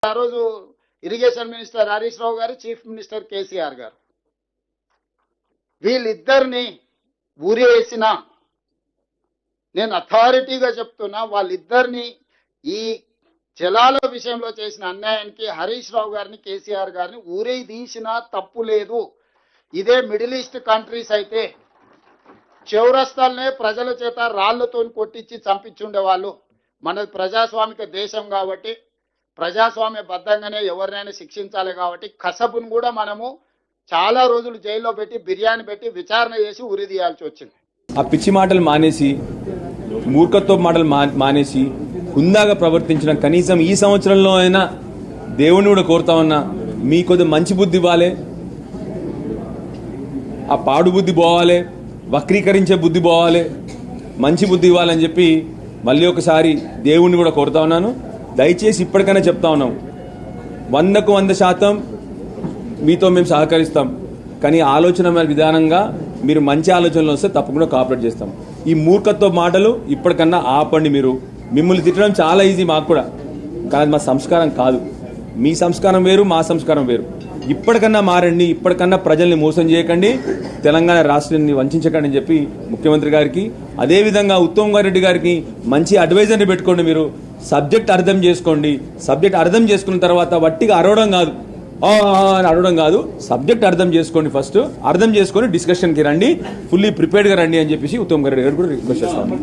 ఆ రోజు irrigation minister Harish Rao గారు, చీఫ్ మినిస్టర్ కేసీఆర్ గారు వీళ్ళిద్దరిని ఊరేసిన, నేను అథారిటీగా చెప్తున్నా, వాళ్ళిద్దరిని ఈ జలాల విషయంలో చేసిన అన్యాయానికి హరీష్ రావు గారిని, కేసీఆర్ గారిని ఊరే తీసినా తప్పు లేదు. ఇదే మిడిల్ ఈస్ట్ కంట్రీస్ అయితే చౌరస్తాలనే ప్రజల చేత రాళ్లతో కొట్టించి చంపించుండేవాళ్ళు. మనది ప్రజాస్వామిక దేశం కాబట్టి ప్రజాస్వామ్య బద్ధంగానే ఎవరినైనా శిక్షించాలి కాబట్టి కసబును కూడా మనము చాలా రోజులు జైల్లో పెట్టి బిర్యానీ పెట్టి విచారణ చేసి ఉరి తీయాల్సి వచ్చింది. ఆ పిచ్చి మాటలు మానేసి, మూర్ఖత్వ మాటలు మానేసి హుందాగా ప్రవర్తించిన, కనీసం ఈ సంవత్సరంలో అయినా దేవుని కూడా కోరుతా ఉన్నా, మీ కొద్ది మంచి బుద్ధి ఇవ్వాలి, ఆ పాడు బుద్ధి పోవాలి, వక్రీకరించే బుద్ధి పోవాలి, మంచి బుద్ధి ఇవ్వాలని చెప్పి మళ్ళీ ఒకసారి దేవుణ్ణి కూడా కోరుతా ఉన్నాను. దయచేసి ఇప్పటికైనా చెప్తా ఉన్నాం, 100కు 100% మీతో మేము సహకరిస్తాం. కానీ ఆలోచన విధానంగా మీరు మంచి ఆలోచనలు వస్తే తప్పకుండా కోఆపరేట్ చేస్తాం. ఈ మూర్ఖత్వ మాటలు ఇప్పటికన్నా ఆపండి. మిమ్మల్ని తిట్టడం చాలా ఈజీ మాకు కూడా, కానీ మా సంస్కారం కాదు. మీ సంస్కారం వేరు, మా సంస్కారం వేరు. ఇప్పటికన్నా మారండి, ఇప్పటికన్నా ప్రజల్ని మోసం చేయకండి, తెలంగాణ రాష్ట్రాన్ని వంచకండి అని చెప్పి ముఖ్యమంత్రి గారికి, అదేవిధంగా ఉత్తమ్ కుమార్ రెడ్డి గారికి మంచి అడ్వైజర్ని పెట్టుకోండి. మీరు సబ్జెక్ట్ అర్థం చేసుకోండి. సబ్జెక్ట్ అర్థం చేసుకున్న తర్వాత వట్టిగా అరవడం కాదు, అని అడగడం కాదు, సబ్జెక్ట్ అర్థం చేసుకోండి. ఫస్ట్ అర్థం చేసుకొని డిస్కషన్కి రండి, ఫుల్లీ ప్రిపేర్డ్గా రండి అని చెప్పేసి ఉత్తమ్ కుమార్ రెడ్డి గారు కూడా రిక్వెస్ట్ చేస్తాను.